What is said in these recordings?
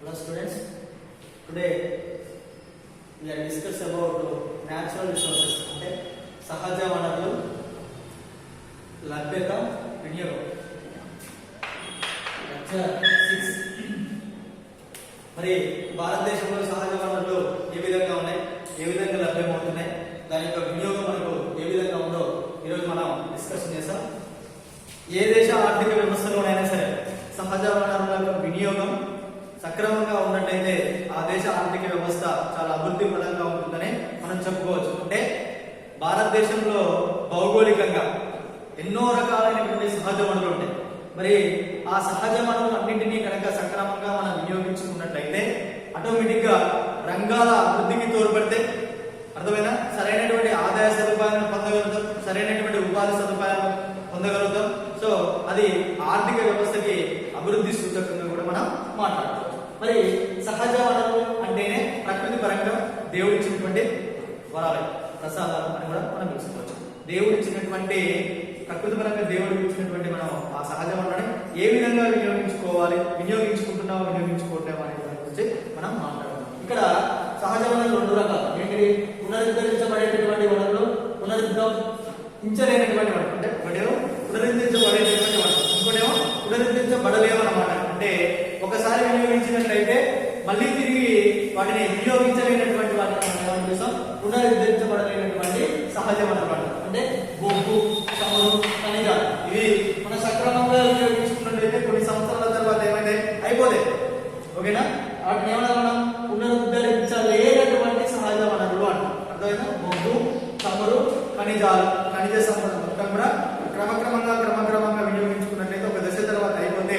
Hello students, today we are discuss about natural resources అంటే సహజ వనరులు లభ్యత వినియోగం. లెక్చర్ 6. మరి భారతదేశంలో సహజ వనరులు ఏ విధంగా ఉన్నాయి, ఏ విధంగా లభ్యమవుతున్నాయి, దాని యొక్క వినియోగం మనకు ఏ విధంగా ఉందో ఈరోజు మనం డిస్కషన్ చేస్తాం. ఏ దేశ ఆర్థిక వ్యవస్థలోనైనా సరే సహజ వనరుల యొక్క వినియోగం సక్రమంగా ఉన్నట్లయితే ఆ దేశ ఆర్థిక వ్యవస్థ చాలా అభివృద్ధి పరంగా ఉంటుందని మనం చెప్పుకోవచ్చు. అంటే భారతదేశంలో భౌగోళికంగా ఎన్నో రకాలైనటువంటి సహజ వనరులు ఉంటాయి. మరి ఆ సహజ వనరులు అన్నింటినీ కనుక సక్రమంగా మనం వినియోగించుకున్నట్లయితే ఆటోమేటిక్ గా రంగాల అభివృద్ధికి తోడ్పడితే అర్థమైనా సరైనటువంటి ఆదాయ సదుపాయాలను పొందగలుగుతాం, సరైనటువంటి ఉపాధి సదుపాయాలను పొందగలుగుతాం. సో అది ఆర్థిక వ్యవస్థకి అభివృద్ధి సూచకంగా కూడా మనం మాట్లాడుకోవచ్చు. మరి సహజ వనరులు అంటేనే ప్రకృతి పరంగా దేవుడు ఇచ్చినటువంటి వరాలు, ప్రసాదాలు అని కూడా మనం తెలుసుకోవచ్చు. దేవుడు ఇచ్చినటువంటి ప్రకృతి పరంగా దేవుడు ఇచ్చినటువంటి మనం ఆ సహజ వనరుని ఏ విధంగా వినియోగించుకుంటున్నామో వినియోగించుకోవటం అనే దాని గురించి మనం మాట్లాడుతున్నాం. ఇక్కడ సహజ వనరులు రెండు రకాలు. ఏంటి? పునరుద్ధరించబడేటటువంటి వనరులు, పునరుద్ధరించలేనటువంటి వనరులు. అంటే ఒకటేమో పునరుద్ధరించబడేటటువంటి వనరులు, ఇంకోటేమో పునరుద్ధరించబడలేవు అన్నమాట. అంటే ఒకసారి వినియోగించినట్లయితే మళ్ళీ తిరిగి వాటిని వినియోగించలేనటువంటి వాటిని మనం చూసాం పునరుద్ధరించబడలేనటువంటి సహజ వనరులు. అంటే బొగ్గు, చమురు, ఖనిజాలు ఇవి మనం సక్రమంగా వినియోగించుకున్నట్లయితే కొన్ని సంవత్సరాల తర్వాత ఏమైతే అయిపోతాయి. ఓకేనా? వాటిని ఏమన్నా మనం పునరుద్ధరించలేనటువంటి సహజ వనరులు అంటాం. అర్థమైనా? బొగ్గు, చమురు, ఖనిజాలు, ఖనిజ సంపద మొత్తం కూడా క్రమక్రమంగా వినియోగించుకున్నట్లయితే ఒక దశ తర్వాత అయిపోతే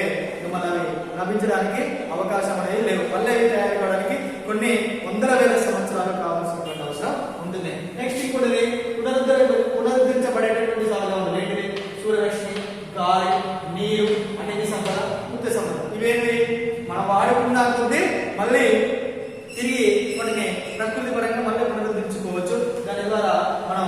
మనల్ని లభించడానికి అవకాశం అనేది లేవు. మళ్ళీ తయారు కావడానికి కొన్ని వందల వేల సంవత్సరాలు కావాల్సినటువంటి అవసరం ఉంటుంది. నెక్స్ట్ ఇంకోటి పునరుద్ధరించబడేటటువంటి సహజ వనరులు ఏంటిది? సూర్యరశ్మి, గాలి, నీరు, అటవీ సంపద, మృత్యు సంపద. ఇవేంటి? మనం వాడుకున్న కొద్దీ మళ్ళీ తిరిగి వాటిని ప్రకృతి పరంగా మళ్ళీ పునరుద్ధరించుకోవచ్చు. దాని ద్వారా మనం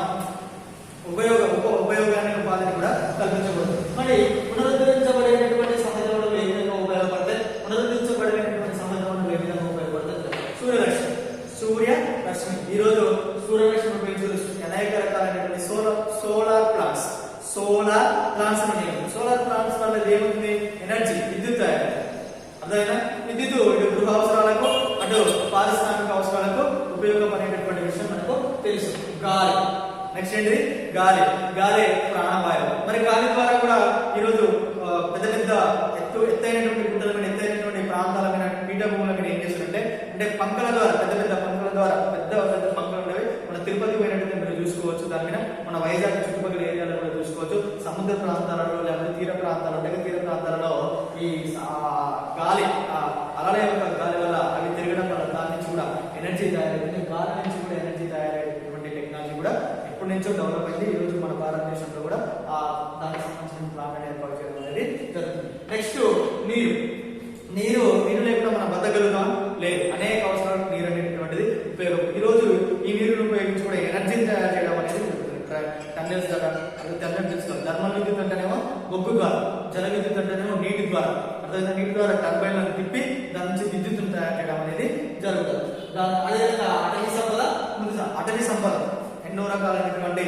ఉపయోగాన్ని ఉపాధిని కూడా కల్పించకూడదు. మరి పునరుద్ధరించబడేటటువంటి సహజ వనరులు ఏ విధంగా ఉపయోగపడతాయి, పునరుద్ధరించబడేటటువంటి సహజ వనరులు ఏ విధంగా ఉపయోగపడతాయి? సూర్యరశ్మి. ఈరోజు సూర్యరశ్మి ఉపయోగించే అనేక రకాలైనటువంటి సోలార్ ప్లాంట్స్ ఉన్నాయి. సోలార్ ప్లాంట్స్ వల్ల ఏముంది? ఎనర్జీ, విద్యుత్ తయారు. అర్థమైనా? విద్యుత్ ఇటు గృహ అవసరాలకు అటు పారిశ్రామిక అవసరాలకు ఉపయోగపడేటటువంటి విషయం మనకు తెలుసు. గాలి. నెక్స్ట్ ఏంటి? గాలి ప్రాణవాయువు. మరి గాలి ద్వారా కూడా ఈరోజు పెద్ద ఎత్తైనటువంటి గుట్టల మీద, ఎత్తైనటువంటి ప్రాంతాల మీద, పీఠభూముల మీద ఏం చేస్తుంటే అంటే పంకల ద్వారా, పెద్ద పంకల ద్వారా, పెద్ద పంకలు ఉండేవి. మన తిరుపతి పోయినట్టు మీరు చూసుకోవచ్చు. దాని మీద మన వైజాగ్ చుట్టుపక్కల ఏరియాలో కూడా చూసుకోవచ్చు. సముద్ర ప్రాంతాలలో లేకపోతే తీర ప్రాంతాలలో ఈ గాలి అలల యొక్క గాలి వల్ల అవి తిరగడం వల్ల దాని నుంచి కూడా ఎనర్జీ తయారైంది. గాలి నుంచి కూడా ఎనర్జీ తయారయ్యేటువంటి టెక్నాలజీ కూడా ఎప్పటి నుంచో డెవలప్ అయింది. ఈ రోజు మన భారతదేశంలో కూడా దానికి సంబంధించిన ప్లాంట్ ఏర్పాటు చేయడం అనేది జరుగుతుంది. నెక్స్ట్ నీరు లేకుండా మనం బతకగలుగుతాం లేదు. అనేక అవసరాలకు నీరు అనేటువంటిది ఉపయోగం. ఈ రోజు ఈ నీరును ఉపయోగించి కూడా ఎనర్జీని తయారు చేయడం అనేది జరుగుతుంది. టన్నెల్స్ ద్వారా తెలుస్తాం. థర్మల్ విద్యుత్ అంటేనేమో బొగ్గు ద్వారా, జల విద్యుత్ అంటేనేమో నీటి ద్వారా. అర్థమైనా? నీటి ద్వారా టర్బైన్లను తిప్పి దాని నుంచి విద్యుత్తును తయారు చేయడం అనేది జరుగుతుంది. అదేవిధంగా అటవీ సంపద ఎన్నో రకాలైనటువంటి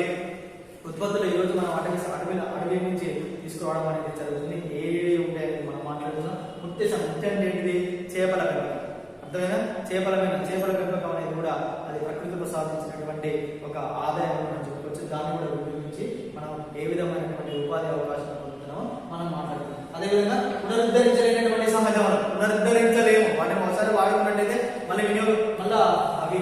ఉత్పత్తులు ఈరోజు మనం అటవీ నుంచి తీసుకురావడం అనేది జరుగుతుంది. ఏవి ఉంటాయని మనం మాట్లాడుతున్నాం. ముఖ్యం ఏంటిది? చేపల పెంపకం. అర్థమైనా? చేపల పెంపకం అనేది కూడా అది ప్రకృతిలో సాధించినటువంటి ఒక ఆదాయం మనం చెప్పుకోవచ్చు. దాన్ని కూడా ఉపయోగించి మనం ఏ విధమైనటువంటి ఉపాధి అవకాశాలు పొందుతున్నామో మనం మాట్లాడుతున్నాం. అదేవిధంగా పునరుద్ధరించలేనటువంటి సహజ వనరులు పునరుద్ధరించలేము. వాటిని ఒకసారి వాడుకున్నట్టయితే మళ్ళీ అవి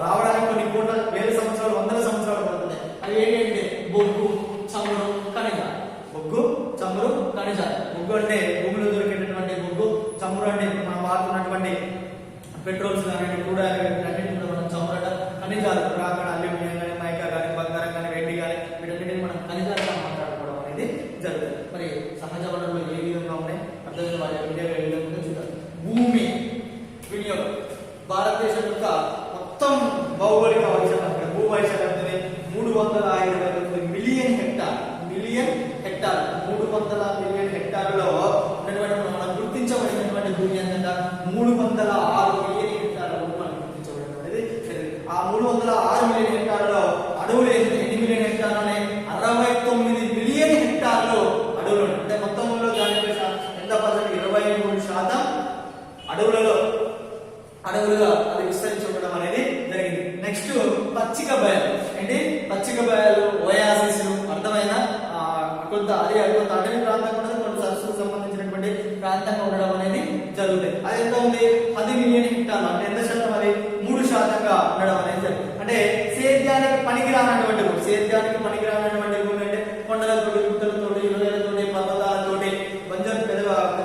రావడానికి కొన్ని కోట్ల వేల సంవత్సరాలు, వందల సంవత్సరాలు పడుతుంది. అవి ఏంటంటే బొగ్గు, చమురు, ఖనిజాలు. బొగ్గు అంటే భూమిలో దొరికేటటువంటి బొగ్గు. చమురు అంటే మనం వాడుతున్నటువంటి పెట్రోల్స్ కానీ, క్రూడ్ ఆయిల్ అన్నింటి కూడా మనం చమురు అంట. ఖనిజాలు రాకడ, అల్యూమినియం కానీ, మైకా కానీ, బంగారం కానీ, వెండి కానీ, వీటన్నిటిని మనం ఖనిజాలుగా మాట్లాడుకోవడం అనేది జరుగుతుంది. మరి సహజ వనరులు ఏ విధంగా ఉన్నాయి, అర్థమైన వాటి వినియోగం ఏ విధంగా చూద్దాం. భూమి వినియోగం భారతదేశం యొక్క మొత్తం భౌగోళిక వైశాల్యం, భూవైశాల్యం 359 మిలియన్ హెక్టార్. 300 మిలియన్ హెక్టార్లలో ఉన్నటువంటి మనం గుర్తించబడినటువంటి భూమి ఎంత? 306 మిలియన్ హెక్టార్ల భూమి మనకు గుర్తించబడడం అనేది జరిగింది. ఆ 306 మిలియన్ హెక్టార్లలో అడవులు ఎన్ని మిలియన్ హెక్టార్లు ఉన్నాయి? 69 మిలియన్ హెక్టార్లు అడవులు ఉన్నాయి. అంటే మొత్తంలో దానిపై ఎంత పర్సెంట్? 23% అడవులుగా అది విస్తరించబడడం అనేది జరిగింది. నెక్స్ట్ పచ్చిక బయలు. ఏంటి పచ్చిక బయలు? ఓయాసిస్. అర్థమైన కొంత అటవీ ప్రాంతం కూడా కొంత సరస్సుకు సంబంధించినటువంటి ప్రాంతంగా ఉండడం అనేది జరుగుతుంది. అది ఎంత ఉంది? 10 మిలియన్ హెక్టార్లు. అంటే ఎంత శాతం? అది 3% ఉండడం అనేది జరుగుతుంది. అంటే సేద్యానికి పనికిరానటువంటి భూమి అంటే కొండలతోటి, గుట్టలతోటి, లోయలతోటి, పర్వతాలతోటి, పెద్ద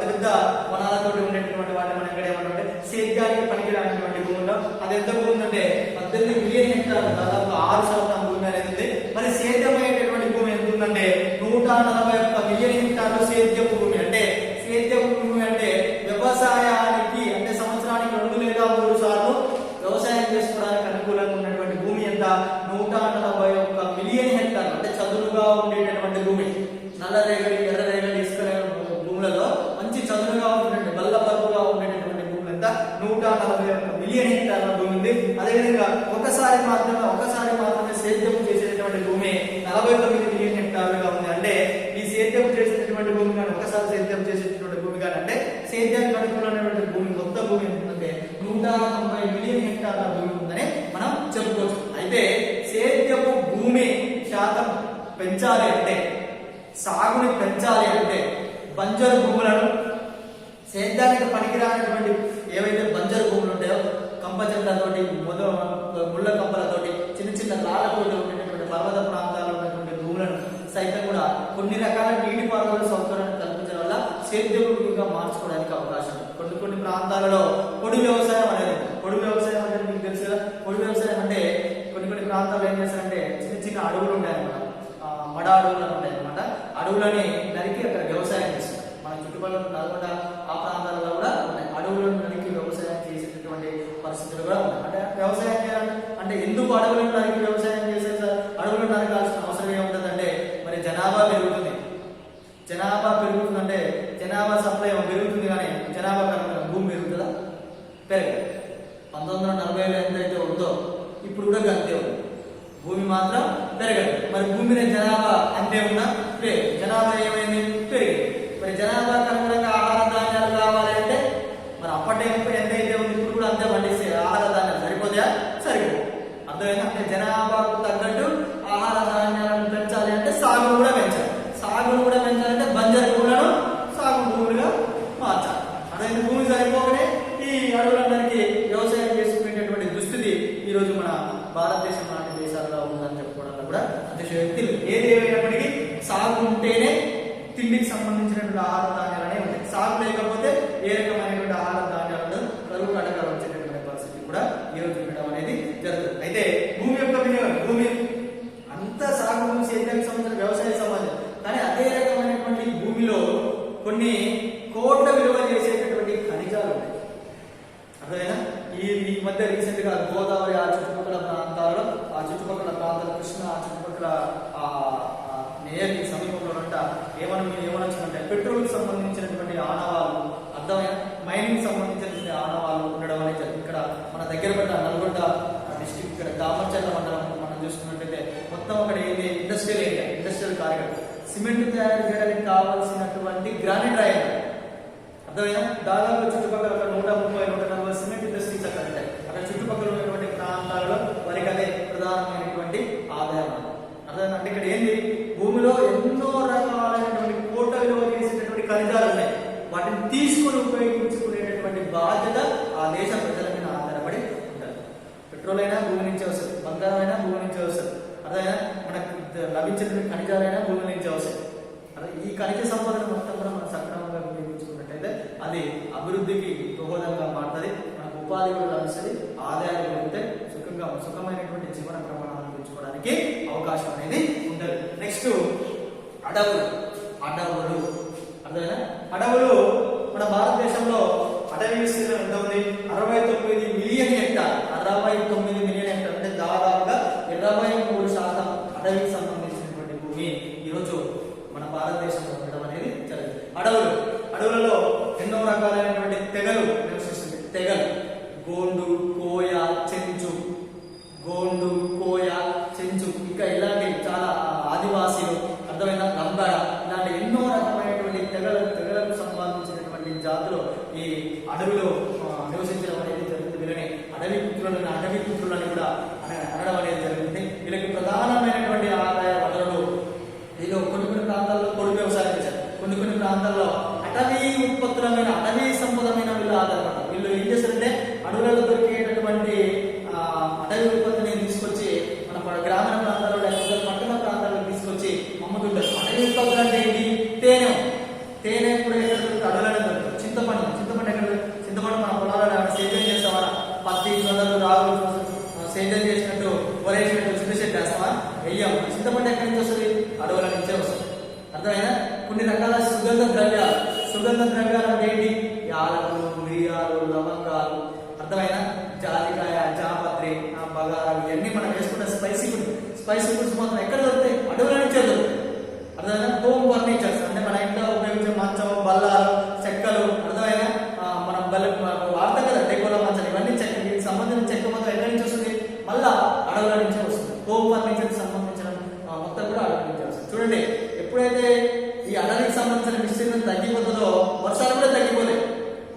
పెద్ద వనాలతోటి ఉండేటటువంటి వాటిని మనం ఇక్కడ ఏమంటే సేద్యానికి పనికిరానటువంటి భూమిలో అది ఎంత భూమి అంటే 18 మిలియన్ హెక్టార్లు, దాదాపు 6% భూమి అనేది ఉంది. మరి సేద్యమయ్యేటటువంటి భూమి ఎంత ఉందంటే 141 మిలియన్ హెక్టార్లు సేద్యపు భూమి. అంటే సేద్యపు భూమి అంటే వ్యవసాయానికి, అంటే సంవత్సరానికి 2 లేదా 3 సార్లు వ్యవసాయం చేసుకోవడానికి అనుకూలంగా ఉన్నటువంటి భూమి ఎంత? 141 మిలియన్ హెక్టార్లు. అంటే చదునుగా ఉండేటటువంటి భూమి, నల్లరేగడి, ఎర్రరేగడి, ఇసుక భూములలో మంచి చదునుగా ఉండేటువంటి బల్లపరుపుగా ఉండేటటువంటి భూములు ఎంత? 141 మిలియన్ హెక్టార్ల భూమి ఉంది. అదేవిధంగా ఒకసారి మాత్రమే సేద్యం చేసేటటువంటి భూమి 49 మిలియన్ హెక్టార్లుగా ఉంది. అంటే ఈ సేద్యం చేసేటటువంటి భూమి కానీ, ఒకసారి సేద్యం చేసేటటువంటి భూమి కానీ, అంటే సేద్యానికి అనుకూలమైనటువంటి భూమి, మొత్తం భూమి ఎంతుందంటే 190 మిలియన్ హెక్టార్ల భూమి ఉందని మనం చెప్పుకోవచ్చు. అయితే సేద్యపు భూమి శాతం పెంచాలి అంటే, సాగుని పెంచాలి అంటే బంజరు భూములను, సేద్యానికి పనికిరానటువంటి ఏవైతే బంజరు భూములు ఉంటాయో, కంప చెట్లతోటి, ముళ్ళ కంపలతోటి, చిన్న చిన్న రాళ్ళతోటి ఉండేటటువంటి పర్వత ప్రాంతాల్లో ఉన్నటువంటి భూములను సైతం కూడా కొన్ని రకాల నీటిపారుదల సౌకర్యాన్ని కల్పించడం వల్ల సేద్య భూమిగా మార్చుకోవడానికి అవకాశం ఉంది. కొన్ని ప్రాంతాలలో పొడి వ్యవసాయం అనేది, అంటే మీకు తెలుసు కదా, పొడి వ్యవసాయం అంటే కొన్ని ప్రాంతాల్లో ఏం చేస్తారంటే చిన్న అడవులు ఉంటాయన్నమాట, మడ అడవులు ఉంటాయన్నమాట. అడవులని నరికి అక్కడ వ్యవసాయం చేస్తారు. మన చుట్టుపక్కల నల్గొండ ఆ ప్రాంతాలలో కూడా ఉన్నాయి. అడవులను నరికి వ్యవసాయం చేసేటటువంటి పరిస్థితులు కూడా ఉన్నాయి. అంటే వ్యవసాయం చేయాలి అంటే ఎందుకు అడవులను నరికి వ్యవసాయం చేసే సార్? అడవులను నరకాల్సిన అవసరం ఏముంటుందంటే, మరి జనాభా పెరుగుతుందంటే జనాభా సప్లై పెరుగుతుంది, కానీ జనాభా కనుక భూమి పెరుగుతుందా? పెరగదు. 1940లో ఎంతైతే ఉందో ఇప్పుడు కూడా అంతే ఉంది. భూమి మాత్రం పెరగదు. మరి భూమి మీద జనాభా అంతే ఉన్నా జనాభా ఏమైంది? పెరిగింది. మరి జనాభా అనుగుణంగా ఆహార ధాన్యాలు కావాలి అంటే మరి అప్పటి ఎంతైతే ఉంది ఇప్పుడు కూడా అంతే పండిస్తే ఆహార ధాన్యాలు సరిపోతాయా? సరిపోదు. అర్థమైందా? అంటే జనాభాకు తగ్గట్టు ఆహార ధాన్యాలను పెంచాలి అంటే సాగును కూడా పెంచాలి. పెంచాలంటే బంజరు భూములను సాగు భూములుగా మార్చాలి. అదే భూమి సరిపోకనే ఈ అడవులందరికీ వ్యవసాయం చేసుకునేటటువంటి దుస్థితి ఈ రోజు మన భారతదేశం లాంటి దేశాల్లో ఉందని చెప్పుకోవడంలో కూడా అతిశయోక్తి లేదు. ఏది ఏమైనప్పటికీ సాగు ఉంటేనే తిండికి సంబంధించినటువంటి ఆహార ధాన్యాలనే ఉంటాయి. సాగు లేకపోతే ఏ రకమైనటువంటి ఆహార ధాన్యాలను కరువు కడగలు వచ్చేటటువంటి పరిస్థితి కూడా ఈ రోజు ఉండడం అనేది జరుగుతుంది. అయితే భూమి యొక్క వినియోగం, భూమి అంత సాగు భూమి, సేద్యానికి సంబంధించిన వ్యవసాయ సమాజం, కానీ అదే రకమైనటువంటి భూమిలో కొన్ని కోట్ల విలువ చేసేటటువంటి ఖనిజాలు ఉన్నాయి. అర్థమైనా? ఈ మధ్య రీసెంట్ గా గోదావరి ఆ చుట్టుపక్కల ప్రాంతాల్లో, కృష్ణ ఆ చుట్టుపక్కల నేయర్కి సమీపంలో ఏమనొచ్చిందంటే పెట్రోల్ కి సంబంధించినటువంటి ఆనవాళ్ళు, అర్థమైన మైనింగ్ సంబంధించినటువంటి ఆనవాళ్ళు ఉండడం అనేది జరిగింది. ఇక్కడ మన దగ్గర పడ్డ నల్గొండ డిస్ట్రిక్ట్, ఇక్కడ దామర్చర్ల మండలం మనం చూసుకున్నట్టయితే మొత్తం అక్కడ ఏంటి? Industrial area, industrial corridor. Cement తయారు చేయడానికి కావాల్సినటువంటి గ్రానైట్ రాయి, అర్థమైనా? దాదాపు చుట్టుపక్కల 130-140 సిమెంట్ ఇండస్ట్రీస్ అక్కడ ఉంటాయి. అక్కడ చుట్టుపక్కల ఉన్నటువంటి ప్రాంతాలలో వారికి అదే ప్రధానమైనటువంటి ఆదాయం. అర్థమైనా? అంటే ఇక్కడ ఏంది? భూమిలో ఎన్నో రకాలైనటువంటి కోట్ల విలువ చేసేటటువంటి ఖనిజాలు ఉన్నాయి. వాటిని తీసుకుని ఉపయోగించుకునేటటువంటి బాధ్యత ఆ దేశ ప్రజల మీద ఆధారపడి ఉంటారు. పెట్రోల్ అయినా భూమి నుంచి వస్తుంది, బంగారం అయినా భూమి నుంచి వస్తుంది, అదైనా మనకు లభించేటువంటి ఖనిజాలైనా భూమి నుంచి వస్తుంది. అదే ఈ ఖనిజ సంపదను మొత్తం కూడా మనం సక్రమంగా వినియోగించుకున్నట్టయితే అది అభివృద్ధికి దోహదంగా మారుతుంది, మనకు ఉపాధి కూడా లభిస్తుంది, ఆదాయాలు పెరిగితే సుఖమైనటువంటి జీవన ప్రమాణాలను పెంచుకోవడానికి అవకాశం అనేది ఉంటుంది. నెక్స్ట్ అడవులు. అర్థమైనా? అడవులు మన భారతదేశంలో అటవీ విస్తీర్ణం ఎంత ఉంది? 69 మిలియన్ హెక్టార్. 69 మిలియన్ హెక్టార్ అంటే దాదాపుగా 23% అటవీకి సంబంధించినటువంటి భూమి ఈరోజు మన భారతదేశంలో ఉండడం అనేది జరిగింది. అడవులలో ఎన్నో రకాలైనటువంటి తెగలు నివసిస్తుంది. గోండు, కోయ, చెంచు, గోండు, కోయ, చెంచు, ఇంకా ఇలాంటి చాలా ఆదివాసీలు, అర్థమైన లంబడ, ఇలాంటి ఎన్నో రకమైనటువంటి తెగలకు సంబంధించినటువంటి జాతులు ఈ అడవిలో నివసించడం అనేది జరుగుతుంది. వీళ్ళని అడవి పుత్రులని కూడా అనడం అనేది జరుగుతుంది. వీళ్ళకి ప్రధానమైనటువంటి ఆదాయ వనరులు వీళ్ళు కొన్ని ప్రాంతాల్లో పొడి వ్యవసాయం చేశారు, కొన్ని ప్రాంతాల్లో అటవీ ఉత్పత్తులమైన అటవీ సంపదమైన వీళ్ళు ఆధారపడతారు. వీళ్ళు ఏం చేస్తారంటే అడవులలో దొరికేటటువంటి అటవీ ఉత్పత్తిని తీసుకొచ్చి మన గ్రామీణ ప్రాంతాల్లో లేకపోతే పట్టణ ప్రాంతాల్లో తీసుకొచ్చి అమ్ముతుంటారు. అటవీ ఉత్పత్తులు అంటే ఏంటి? తేనె కూడా ఎక్కడ అడవులలో దొరుకుతుంది. చింతపండు మన పొలాలలో సేద్యం చేస్తామా? పత్తి, జొన్నలు, రాగులు సేద్యం చేసినట్టు వరేసినట్టు చింతచెట్టు వేస్తామా? వెయ్యం. చింతపండు ఎక్కడి నుంచి వస్తుంది? అడవుల నుంచే వస్తుంది. అర్థమైనా? కొన్ని రకాల సుగంధ ద్రవ్యాలు అంటే ఏంటి? యాలకులు, మిరియాలు, లవంగాలు, అర్థమైనా? జాజికాయ, జాపత్రి, బగారా, ఇవన్నీ మనం వేసుకున్న స్పైసీ ఫుడ్స్ మాత్రం ఎక్కడ దొరుకుతాయి? అడవుల నుంచే దొరుకుతాయి. అర్థమైనా? హోమ్ ఫర్నిచర్స్ అంటే మన ఇంట్లో ఉపయోగించే మంచం, బల్లాలు, చెక్కలు, అర్థమైనా? మనం వాడతాం కదా డెకోల మంచాలు, ఇవన్నీ చెక్క, వీటికి సంబంధించిన చెక్క మొత్తం ఎక్కడి నుంచి వస్తుంది? మళ్ళా అడవుల నుంచే వస్తుంది. హోమ్ ఫర్నిచర్ సంబంధించిన మొత్తం కూడా అడవుల నుంచి వస్తుంది. చూడండి, ఎప్పుడైతే ఈ అడవికి సంబంధించిన విస్తీర్ణం తగ్గిపోతుందో వర్షాలు కూడా తగ్గిపోతాయి.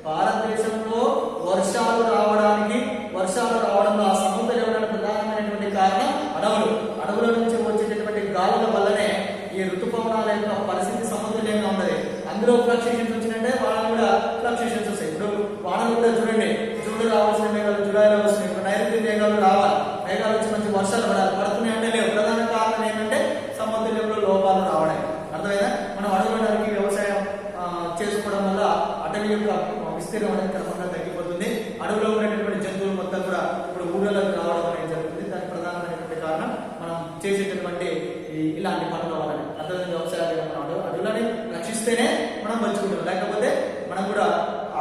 భారతదేశంలో వర్షాలు రావడంలో ఆ సముద్ర ఇవ్వడానికి ప్రధానమైనటువంటి కారణం అడవుల నుంచి వచ్చేటటువంటి గాలుల వల్లనే ఈ ఋతుపవనాల యొక్క పరిస్థితి సమతుల్యంగా ఉన్నది. అందులో ఫ్లక్చుయేషన్స్ వచ్చినట్టే వానలు కూడా ఫ్లక్చుయేషన్స్ వస్తాయి. ఇప్పుడు వానలు కూడా చూడండి, జూన్లో రావాల్సిన మేఘాలు జూలైలో వస్తున్నాయి. ఇప్పుడు నైరుతి మేఘాలు రావాలి, మేఘాలు వచ్చి మంచి వర్షాలు పడుతున్నాయి అంటే లేవు. ప్రధాన కారణం ఏంటంటే సమతుల్యంలో లోపాలు రావడం. అర్థమైనా? మనం అడవులకి వ్యవసాయం చేసుకోవడం వల్ల అటవీ యొక్క విస్తీర్ణం అనేది క్రమంగా తగ్గిపోతుంది. అడవిలో ఉన్నటువంటి జంతువులు మొత్తం కూడా ఇప్పుడు ఊళ్ళలోకి రావడం అనేది జరుగుతుంది. దానికి ప్రధానమైనటువంటి కారణం మనం చేసేటటువంటి ఇలాంటి పనుల వల్లనే. అర్థమైన వ్యవసాయాలు మనం అడవులని రక్షిస్తేనే మనం మంచుకుంటాం, లేకపోతే మనం కూడా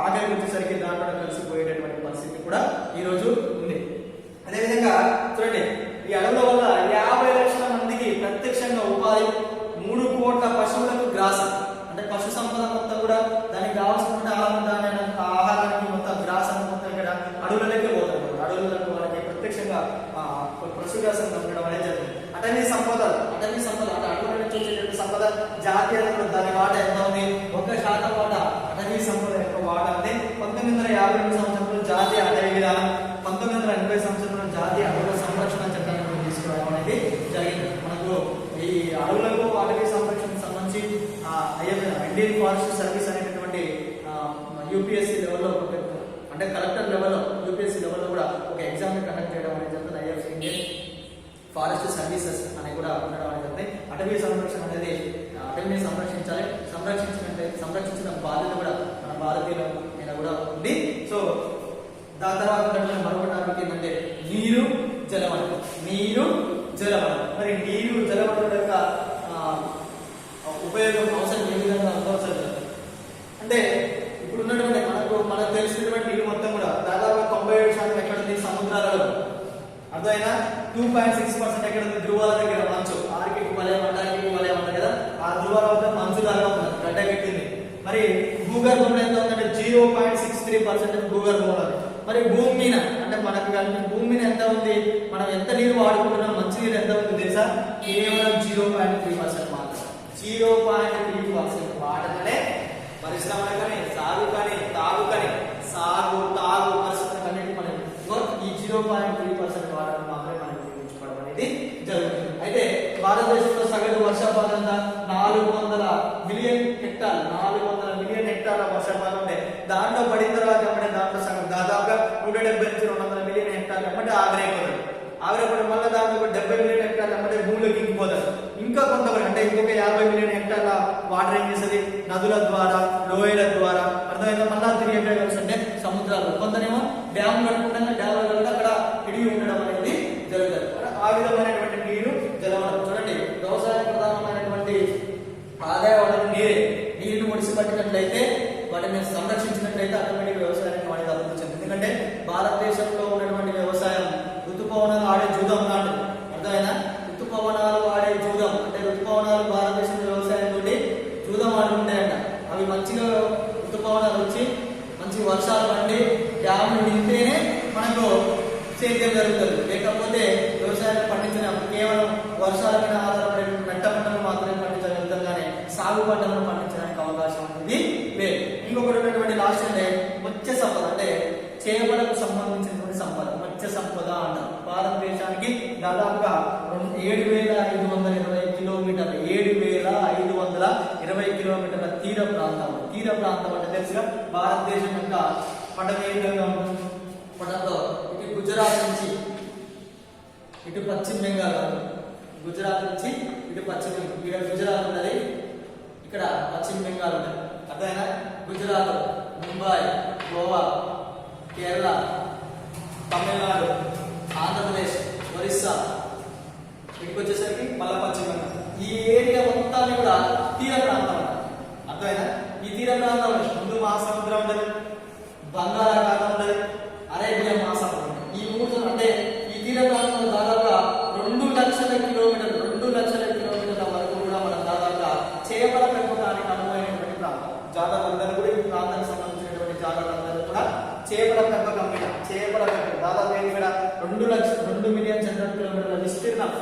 ఆఖరికి వచ్చేసరికి దాంట్లో కలిసిపోయేటటువంటి పరిస్థితి కూడా ఈ రోజు ఉంది. అదేవిధంగా చూడండి, ఈ అడవుల వల్ల 50 లక్షల మందికి ప్రత్యక్షంగా ఉపాధి, 3 కోట్ల పశువులకు గ్రాసం అంటే పశు సంపద మొత్తం కూడా దానికి కావాల్సిన ఆహారానికి మొత్తం గ్రాసం మొత్తం ఇక్కడ అడవులకే పోతారు. అడవులకు వాళ్ళకి ప్రత్యక్షంగా పశుగ్రాసం పంపడం అనేది జరుగుతుంది. అటవీ సంపద అంటే అడవుల నుంచి వచ్చేటువంటి సంపద జాతీయ దాని వాటా ఎంత ఉంది? 1% వాటా అటవీ సంపద యొక్క వాటా ఉంది. 1952 సంవత్సరంలో జాతీయ అటవీ విధానం, 1980 సంవత్సరంలో జాతీయ అడవుల సంరక్షణ చట్టాన్ని తీసుకురావడం అనేది జరిగింది. మనకు ఈ అడవులకు అటవీ సంరక్షణకు సంబంధించి ఇండియన్ ఫారెస్ట్ సర్వీస్ అనేటటువంటి యూపీఎస్సీ లెవెల్లో అంటే కలెక్టర్ లెవెల్లో యూపీఎస్సీ లెవెల్లో కూడా ఒక ఎగ్జామ్ కండక్ట్ చేయడం అనేది జరుగుతుంది. ఐఎఫ్సీ ఇండియన్ ఫారెస్ట్ సర్వీసెస్ అనేది కూడా ఉండడం అనేది జరుగుతుంది. అటవీ సంరక్షణ అనేది అటవీని సంరక్షించాలి. సంరక్షించిన బాధ్యత కూడా మన భారతీయుల మీద కూడా ఉంది. సో దాని తర్వాత మరొక టాపిక్ ఏంటంటే నీరు జలవనరు. మరి నీరు జలవనరుల యొక్క ఉపయోగం, అవసరం ఏ విధంగా అవసరం అంటే ఇప్పుడు ఉన్నటువంటి మనకు తెలిసినటువంటి నీరు మొత్తం కూడా దాదాపు 97% ఎక్కడ ఉంది? సముద్రాలలో. అర్థమైనా? 2.6% ఎక్కడ ఉంది? ధ్రువాల దగ్గర మంచు, ఆర్కిటిక్ వలయం, అంటార్కిటిక్ వలయం అంటారు కదా, ఆ ధ్రువాల వద్ద మంచు లాగా ఉన్నది, గడ్డగట్టింది. మరి భూగర్భంలో ఎంత ఉందంటే 0.63% భూగర్భంలో ఉంది. మరి భూమి మీద అంటే మనకు భూమి మీద ఎంత ఉంది? మనం ఎంత నీరు వాడుకుంటున్నాం? మంచి నీరు ఎంత ఉంది తెలుసా? కేవలం 0.3% మాత్రం. 0.3% వాడకనే పరిశ్రమలు కానీ, సాగు కానీ, తాగు పరిశ్రమలు అనేది మనం ఈ 0.3% వాడకం మాత్రమే మనం ఉపయోగించుకోవడం అనేది జరుగుతుంది. అయితే భారతదేశంలో సగటు వర్షపాతం 400 మిలియన్ హెక్టార్ల వర్షపాతం ఉంటే దాంట్లో పడిన తర్వాత దాంట్లో సగం దాదాపుగా 170 నుంచి 200 మిలియన్ హెక్టార్లు ఎమ్మటే ఆవిరైపోవడం వల్ల దాంట్లో 70 మిలియన్ హెక్టార్లు ఎమ్మటే భూమిలోకి ఇంకిపోతారు. ఇంకా కొంతమంది అంటే ఇంకొక 50 మిలియన్ హెక్టార్ల వాటర్ ఏం చేస్తుంది? నదుల ద్వారా, లోయల ద్వారా, అర్థమైనా మళ్ళా తిరిగి ఎక్కడ కలుస్తుంటే సముద్రాలు. కొందరేమో డ్యామ్ కట్టుకుంటే డ్యామ్ల కూడా అక్కడ ఇడిగి ఉండడం అనేది జరుగుతుంది. ఆ విధమైనటువంటి నీరు జలవనరు. చూడండి, వ్యవసాయ ప్రధానమైనటువంటి ఆదాయ వనరు నీరుని ముడిసి పట్టినట్లయితే, వాటిని సంరక్షించినట్లయితే ఆటోమేటిక్ వ్యవసాయానికి వాటికి అభివృద్ధి చెందింది. ఎందుకంటే భారతదేశంలో ఉన్నటువంటి వ్యవసాయం ఋతుపవనాలు ఆడే జూదం లాంటిది. అర్థమైనా? ఋతుపవనాలు ఆడే జూదం అంటే ఋతుపవనాలు భారతదేశంలో వ్యవసాయంతో జూదం ఆడుకుంటాయంట. అవి మంచిగా ఋతుపవనాలు వచ్చి మంచి వర్షాలు పండి డ్యాములు నిండితేనే మనకు సేద్యం జరుగుతుంది. లేకపోతే వ్యవసాయాన్ని పండించడం కేవలం వర్షాల మీద ఆధారపడే మెట్ట పంటలు మాత్రమే పండించగలుగుతాం, కానీ సాగు పంటలను పండించడానికి అవకాశం అనేది లేదు. ఇంకొకటి ఉన్నటువంటి లాస్ట్ అంటే మత్స్య సంపద, అంటే చేపలకు సంబంధించినటువంటి సంపద, మత్స్య సంపద అంటారు. భారతదేశానికి దాదాపుగా 7,520 కిలోమీటర్లు, 7,520 కిలోమీటర్ల తీర ప్రాంతం అంటే తెలుసుగా భారతదేశం యొక్క పటం ఏ విధంగా ఉంటుంది. పటంలో ఇటు గుజరాత్ నుంచి ఇటు పశ్చిమ బెంగాల్, గుజరాత్ నుంచి ఇటు పశ్చిమ, ఇక్కడ గుజరాత్ ఉన్నది, ఇక్కడ పశ్చిమ బెంగాల్ ఉన్నది. అర్థమైనా? గుజరాత్, ముంబై, గోవా, కేరళ, తమిళనాడు, ఆంధ్రప్రదేశ్, ఒరిస్సా, ఇక్కడికి వచ్చేసరికి మళ్ళా పశ్చిమ బెంగాల్. ఈ ఏరియా మొత్తాన్ని కూడా తీర ప్రాంతం అంటారు. అర్థమైనా? ఈ తీర ప్రాంతంలో హిందూ మహాసముద్రం ఉండదు, బంగాళాఖాతం ఉండదు, అరేబియా మహాసముద్రం. ఈ మూడు అంటే ఈ తీర ప్రాంతంలో దాదాపుగా 2 లక్షల కిలోమీటర్ల వరకు కూడా మనం దాదాపుగా చేపల పెంపకానికి అనువైనటువంటి ప్రాంతం. జాతరందరూ కూడా ఈ ప్రాంతానికి సంబంధించినటువంటి జాతరందరూ కూడా చేపల పెంపకం మీద, చేపల పెంపకం దాదాపు ఇక్కడ 2 మిలియన్ చదరపు కిలోమీటర్ల విస్తీర్ణం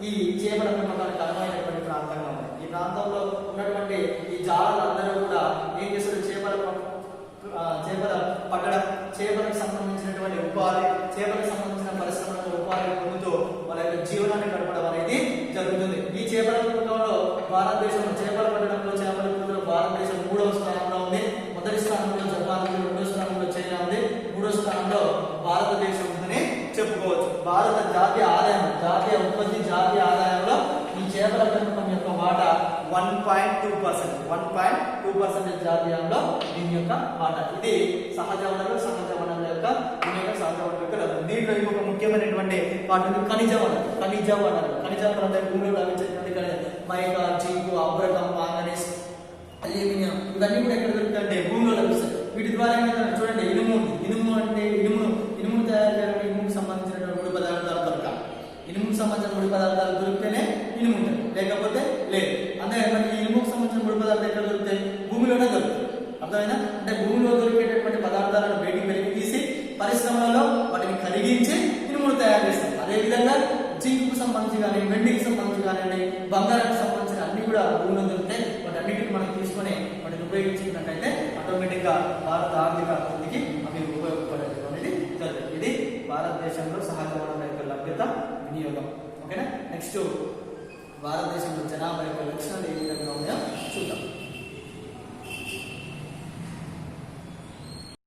ఈ చేపల పెంపకానికి అనువైనటువంటి ప్రాంతంగా ఉంది. ఈ ప్రాంతంలో ఉన్నటువంటి ఈ జాలరందరూ కూడా ఏం చేస్తారు? చేపల పట్టడం, చేపలకు సంబంధించినటువంటి ఉపాధి, చేపలకు సంబంధించిన పరిశ్రమలకు ఉపాధి పొందుతూ వాళ్ళ యొక్క జీవనాన్ని గడపడం అనేది జరుగుతుంది. ఈ చేపల పెంపకంలో భారతదేశం, చేపల పట్టడంలో, చేపల పెంపకంలో భారతదేశం 3వ స్థానంలో ఉంది. మొదటి స్థానంలో జపాన్ ఉంది, 2వ స్థానంలో చైనా ఉంది, 3వ స్థానంలో భారతదేశం ఉందని చెప్పుకోవచ్చు. భారత జాతీయ ఉత్పత్తి, జాతీయ ఆదాయంలో ఈ చేపల పెంపకం యొక్క వాటా 1.2% జాతీయంలో దీని యొక్క వాటా. ఇది సహజ వనరుల యొక్క దీంట్లో ఇంకొక ముఖ్యమైనటువంటి వాటిని ఖనిజ వనరులు అంటే భూమిలో లభించేటువంటి మైకా, జింకు, అబ్రకం, మాంగనీస్, అల్యూమినియం ఇవన్నీ కూడా ఎక్కడ దొరుకుతాయంటే భూమిలో లభిస్తాయి. వీటి ద్వారా ఏమైనా చూడండి, ఇనుము అంటే ఇనుమును తయారు చేయడానికి ఇనుముకు సంబంధించినటువంటి ముడి పదార్థాలు దొరకాలి. ఇనుముకు సంబంధించిన ముడి పదార్థాలు దొరికితేనే ఇనుము ఉంటుంది, లేకపోతే లేదు. అంటే మనకి ఇనుముకు సంబంధించిన ముడి పదార్థాలు ఎక్కడ దొరుకుతాయి? భూమిలోనే దొరుకుతాయి. అర్థమైనా? అంటే భూమిలో దొరికేటటువంటి పదార్థాలను బయటికి వెలికి తీసి పరిశ్రమలలో వాటిని కరిగించి ఇనుమును తయారు చేస్తారు. అదేవిధంగా జింకుకు సంబంధించి కానీ, వెండికి సంబంధించి కానివ్వండి, బంగారానికి సంబంధించిన అన్ని కూడా భూమిలో దొరుకుతాయి. వాటన్నిటిని మనం తీసుకొని వాటిని ఉపయోగించినట్టయితే ఆటోమేటిక్ గా భారత ఆర్థిక అభివృద్ధికి అవి ఉపయోగపడేది అనేది జరుగుతుంది. ఇది భారతదేశంలో సహజ వనరుల యొక్క లభ్యత, వినియోగం. ఓకేనా? నెక్స్ట్ భారతదేశంలో జనాభా యొక్క లక్షణాలు ఏ విధంగా ఉన్నాయో చూద్దాం.